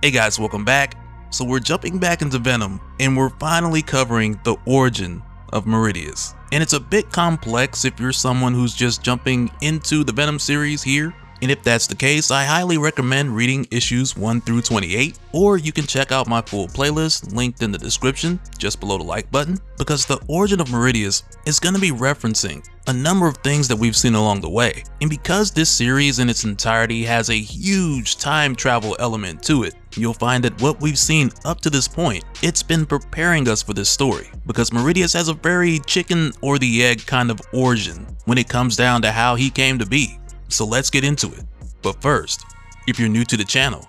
Hey guys, welcome back. So we're jumping back into Venom, and we're finally covering the origin of Meridius. And it's a bit complex if you're someone who's just jumping into the Venom series here. And if that's the case, I highly recommend reading issues 1 through 28, or you can check out my full playlist linked in the description just below the like button, because the origin of Meridius is going to be referencing a number of things that we've seen along the way. And because this series in its entirety has a huge time travel element to it, you'll find that what we've seen up to this point, it's been preparing us for this story, because Meridius has a very chicken or the egg kind of origin when it comes down to how he came to be. So let's get into it. But first, if you're new to the channel,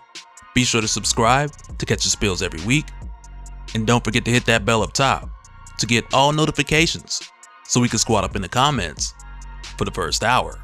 be sure to subscribe to catch the spills every week, and don't forget to hit that bell up top to get all notifications so we can squat up in the comments for the first hour.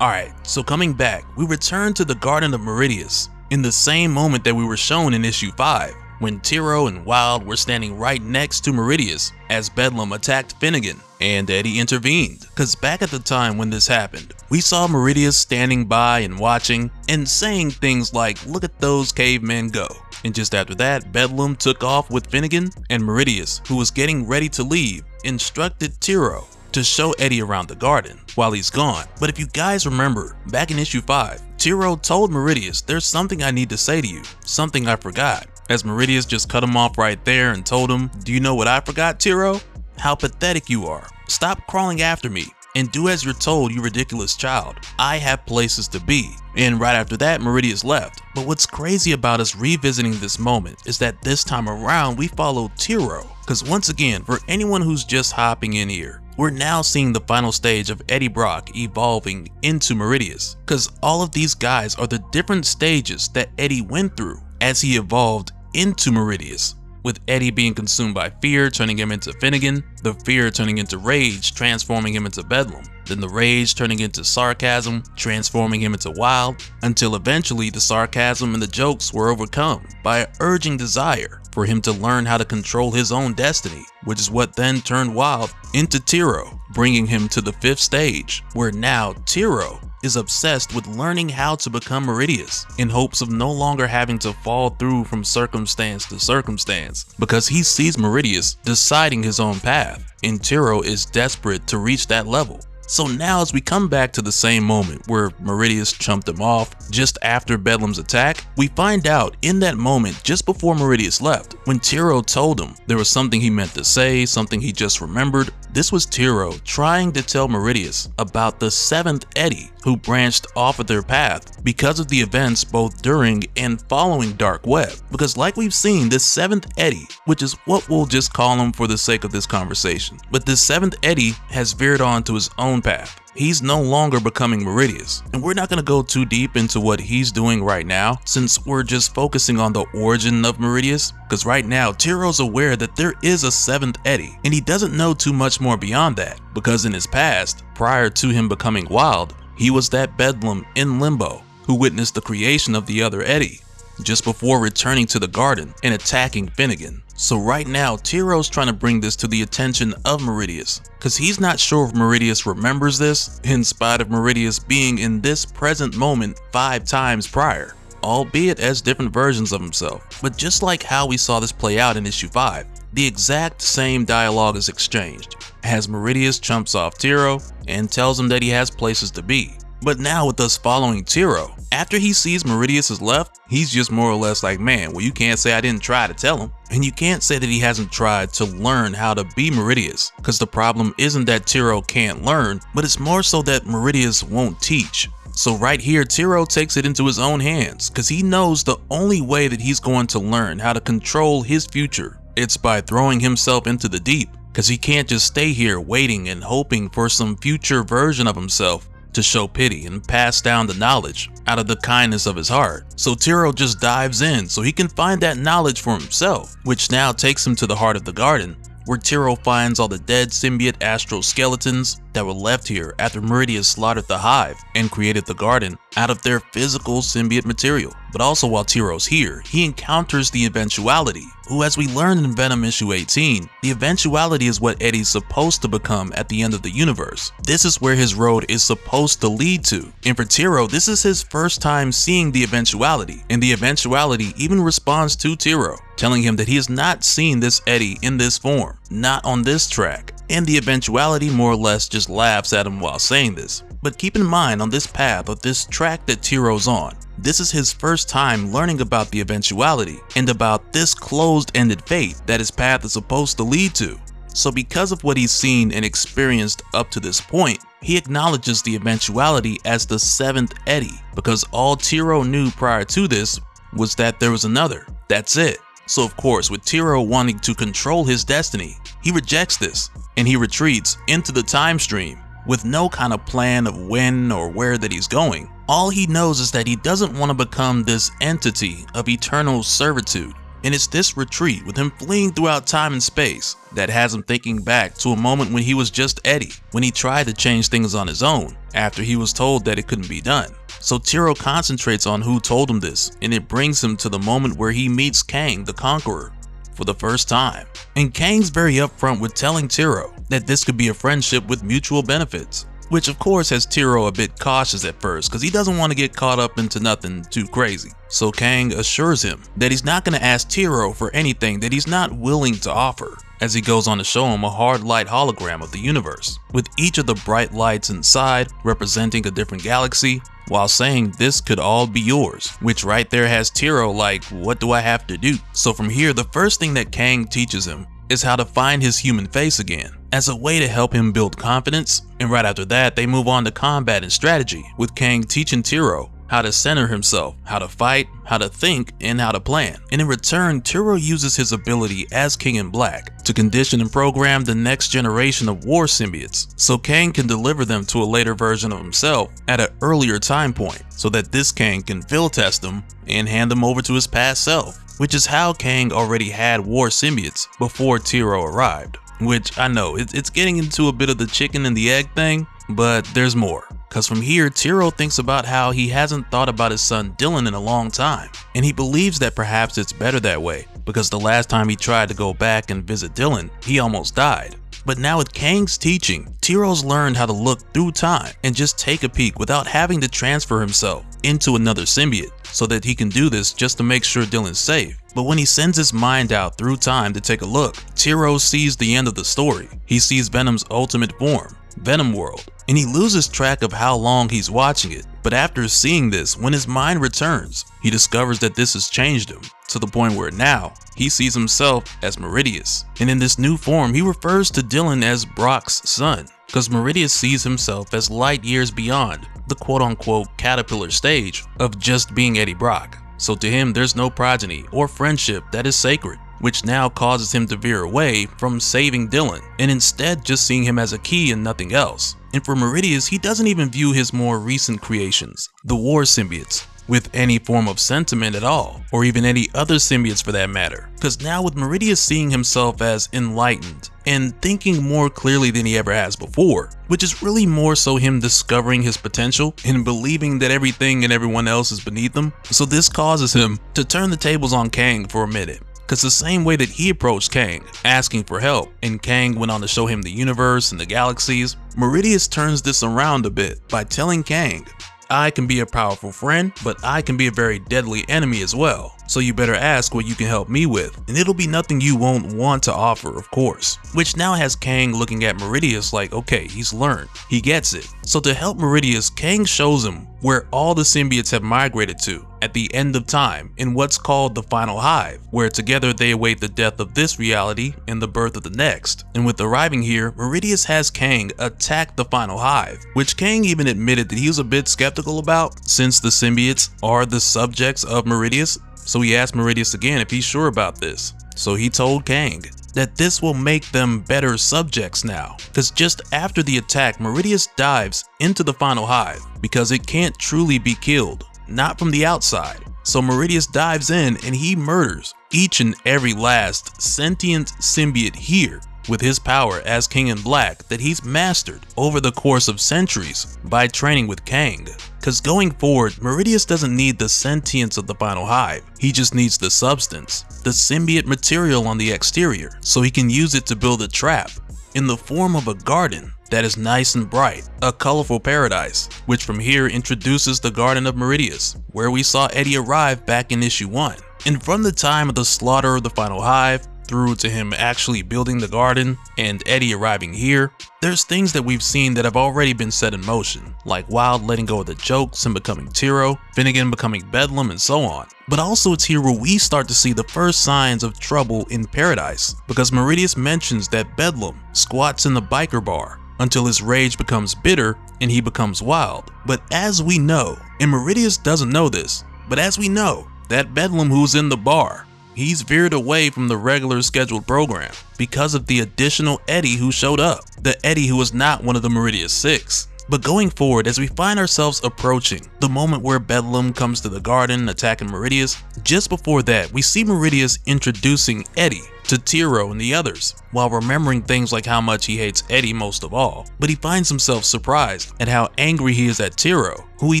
Alright, so coming back, we return to the Garden of Meridius in the same moment that we were shown in issue 5, when Tiro and Wild were standing right next to Meridius as Bedlam attacked Finnegan, and Eddie intervened, cause back at the time when this happened, we saw Meridius standing by and watching and saying things like, "Look at those cavemen go." And just after that, Bedlam took off with Finnegan, and Meridius, who was getting ready to leave, instructed Tiro to show Eddie around the garden while he's gone. But if you guys remember, back in issue 5, Tiro told Meridius, "There's something I need to say to you, something I forgot." As Meridius just cut him off right there and told him, "Do you know what I forgot, Tiro? How pathetic you are. Stop crawling after me and do as you're told, you ridiculous child. I have places to be." And right after that, Meridius left. But what's crazy about us revisiting this moment is that this time around we follow Tiro. Cause once again, for anyone who's just hopping in here, we're now seeing the final stage of Eddie Brock evolving into Meridius. Cause all of these guys are the different stages that Eddie went through as he evolved into Meridius, with Eddie being consumed by fear, turning him into Finnegan, the fear turning into rage, transforming him into Bedlam, then the rage turning into sarcasm, transforming him into Wild, until eventually the sarcasm and the jokes were overcome by an urging desire for him to learn how to control his own destiny, which is what then turned Wild into Tiro, bringing him to the 5th stage, where now Tiro is obsessed with learning how to become Meridius in hopes of no longer having to fall through from circumstance to circumstance, because he sees Meridius deciding his own path, and Tiro is desperate to reach that level. So now as we come back to the same moment where Meridius chumped him off just after Bedlam's attack, we find out in that moment just before Meridius left, when Tiro told him there was something he meant to say, something he just remembered, this was Tiro trying to tell Meridius about the 7th Eddie who branched off of their path because of the events both during and following Dark Web. Because like we've seen, this 7th Eddie, which is what we'll just call him for the sake of this conversation, but this 7th Eddie has veered on to his own path. He's no longer becoming Meridius, and we're not going to go too deep into what he's doing right now since we're just focusing on the origin of Meridius, because right now Tiro's aware that there is a 7th Eddie, and he doesn't know too much more beyond that, because in his past, prior to him becoming Wild, he was that Bedlam in Limbo who witnessed the creation of the other Eddie, just before returning to the garden and attacking Finnegan. So right now, Tiro's trying to bring this to the attention of Meridius, because he's not sure if Meridius remembers this, in spite of Meridius being in this present moment 5 times prior, albeit as different versions of himself. But just like how we saw this play out in issue 5, the exact same dialogue is exchanged, as Meridius chumps off Tiro and tells him that he has places to be. But now with us following Tiro, after he sees Meridius is left, he's just more or less like, man, well, you can't say I didn't try to tell him. And you can't say that he hasn't tried to learn how to be Meridius, because the problem isn't that Tiro can't learn, but it's more so that Meridius won't teach. So right here, Tiro takes it into his own hands, because he knows the only way that he's going to learn how to control his future, it's by throwing himself into the deep, because he can't just stay here waiting and hoping for some future version of himself to show pity and pass down the knowledge out of the kindness of his heart. So Tiro just dives in so he can find that knowledge for himself, which now takes him to the heart of the garden, where Tiro finds all the dead symbiote astral skeletons that were left here after Meridius slaughtered the hive and created the garden out of their physical symbiote material. But also while Tyro's here, he encounters the Eventuality, who, as we learned in Venom issue 18, the Eventuality is what Eddie's supposed to become at the end of the universe. This is where his road is supposed to lead to. And for Tyro, this is his first time seeing the Eventuality, and the Eventuality even responds to Tyro, telling him that he has not seen this Eddie in this form, not on this track. And the Eventuality more or less just laughs at him while saying this. But keep in mind, on this path of this track that Tyro's on, this is his first time learning about the Eventuality and about this closed-ended fate that his path is supposed to lead to. So because of what he's seen and experienced up to this point, he acknowledges the Eventuality as the 7th Eddie, because all Tyro knew prior to this was that there was another. That's it. So of course, with Tyro wanting to control his destiny, he rejects this and he retreats into the time stream with no kind of plan of when or where that he's going. All he knows is that he doesn't want to become this entity of eternal servitude. And it's this retreat with him fleeing throughout time and space that has him thinking back to a moment when he was just Eddie, when he tried to change things on his own after he was told that it couldn't be done. So Tyro concentrates on who told him this, and it brings him to the moment where he meets Kang the Conqueror for the first time. And Kang's very upfront with telling Tyro that this could be a friendship with mutual benefits, which of course has Tyro a bit cautious at first because he doesn't want to get caught up into nothing too crazy. So Kang assures him that he's not going to ask Tyro for anything that he's not willing to offer, as he goes on to show him a hard light hologram of the universe, with each of the bright lights inside representing a different galaxy, while saying this could all be yours, which right there has Tyro like, what do I have to do? So from here, the first thing that Kang teaches him is how to find his human face again, as a way to help him build confidence. And right after that, they move on to combat and strategy, with Kang teaching Tyro how to center himself, how to fight, how to think, and how to plan. And in return, Tyro uses his ability as King in Black to condition and program the next generation of war symbiotes, so Kang can deliver them to a later version of himself at an earlier time point, so that this Kang can field test them and hand them over to his past self, which is how Kang already had war symbiotes before Tyro arrived. Which I know, it's getting into a bit of the chicken and the egg thing, but there's more. Cause from here, Tyro thinks about how he hasn't thought about his son Dylan in a long time, and he believes that perhaps it's better that way, because the last time he tried to go back and visit Dylan, he almost died. But now with Kang's teaching, Tyro's learned how to look through time and just take a peek without having to transfer himself into another symbiote, so that he can do this just to make sure Dylan's safe. But when he sends his mind out through time to take a look, Tyro sees the end of the story. He sees Venom's ultimate form, Venom World, and he loses track of how long he's watching it. But after seeing this, when his mind returns, he discovers that this has changed him to the point where now he sees himself as Meridius. And in this new form, he refers to Dylan as Brock's son, because Meridius sees himself as light years beyond the quote-unquote caterpillar stage of just being Eddie Brock. So to him, there's no progeny or friendship that is sacred, which now causes him to veer away from saving Dylan and instead just seeing him as a key and nothing else. And for Meridius, he doesn't even view his more recent creations, the war symbiotes, with any form of sentiment at all, or even any other symbiotes for that matter. Because now with Meridius seeing himself as enlightened and thinking more clearly than he ever has before, which is really more so him discovering his potential and believing that everything and everyone else is beneath him. So this causes him to turn the tables on Kang for a minute. Because the same way that he approached Kang, asking for help, and Kang went on to show him the universe and the galaxies, Meridius turns this around a bit by telling Kang, I can be a powerful friend, but I can be a very deadly enemy as well. So you better ask what you can help me with, and it'll be nothing you won't want to offer, of course. Which now has Kang looking at Meridius like, okay, he's learned, he gets it. So to help Meridius, Kang shows him where all the symbiotes have migrated to at the end of time in what's called the final hive, where together they await the death of this reality and the birth of the next. And with arriving here, Meridius has Kang attack the final hive, which Kang even admitted that he was a bit skeptical about, since the symbiotes are the subjects of Meridius. So he asked Meridius again if he's sure about this. So he told Kang that this will make them better subjects now, because just after the attack, Meridius dives into the final hive because it can't truly be killed, not from the outside. So Meridius dives in and he murders each and every last sentient symbiote here with his power as King in Black that he's mastered over the course of centuries by training with Kang. Cause going forward, Meridius doesn't need the sentience of the final hive, he just needs the substance, the symbiote material on the exterior, so he can use it to build a trap in the form of a garden that is nice and bright, a colorful paradise, which from here introduces the Garden of Meridius, where we saw Eddie arrive back in issue 1. And from the time of the slaughter of the final hive, through to him actually building the garden and Eddie arriving here, there's things that we've seen that have already been set in motion, like Wild letting go of the jokes and becoming Tiro, Finnegan becoming Bedlam, and so on. But also it's here where we start to see the first signs of trouble in Paradise, because Meridius mentions that Bedlam squats in the biker bar until his rage becomes bitter and he becomes wild. But as we know, and Meridius doesn't know this, but as we know, that Bedlam who's in the bar, he's veered away from the regular scheduled program because of the additional Eddie who showed up, the Eddie who was not one of the Meridius 6. But going forward, as we find ourselves approaching the moment where Bedlam comes to the garden attacking Meridius, just before that we see Meridius introducing Eddie to Tiro and the others, while remembering things like how much he hates Eddie most of all. But he finds himself surprised at how angry he is at Tiro, who he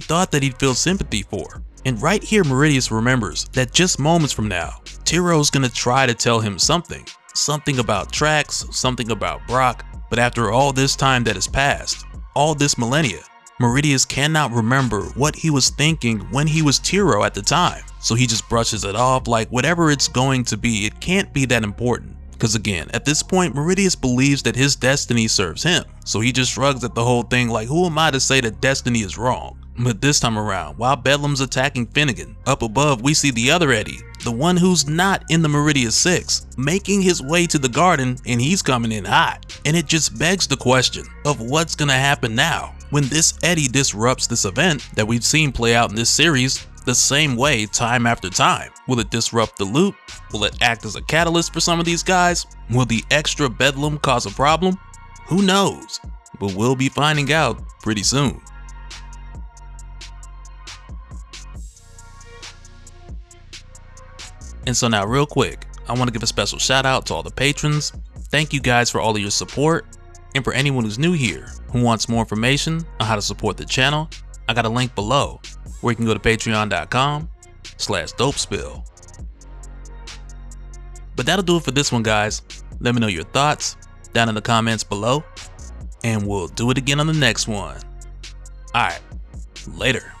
thought that he'd feel sympathy for. And right here Meridius remembers that just moments from now, Tiro's gonna try to tell him something about Trax, something about Brock, but after all this time that has passed, all this millennia, Meridius cannot remember what he was thinking when he was Tiro at the time. So he just brushes it off like whatever it's going to be, it can't be that important. Because again, at this point, Meridius believes that his destiny serves him. So he just shrugs at the whole thing like, who am I to say that destiny is wrong? But this time around, while Bedlam's attacking Finnegan, up above we see the other Eddie, the one who's not in the Meridius 6, making his way to the garden, and he's coming in hot. And it just begs the question of what's gonna happen now when this Eddie disrupts this event that we've seen play out in this series the same way time after time. Will it disrupt the loop? Will it act as a catalyst for some of these guys? Will the extra Bedlam cause a problem? Who knows? But we'll be finding out pretty soon. And so now real quick, I want to give a special shout out to all the patrons. Thank you guys for all of your support. And for anyone who's new here, who wants more information on how to support the channel, I got a link below where you can go to patreon.com/Dopespill. But that'll do it for this one, guys. Let me know your thoughts down in the comments below, and we'll do it again on the next one. Alright, later.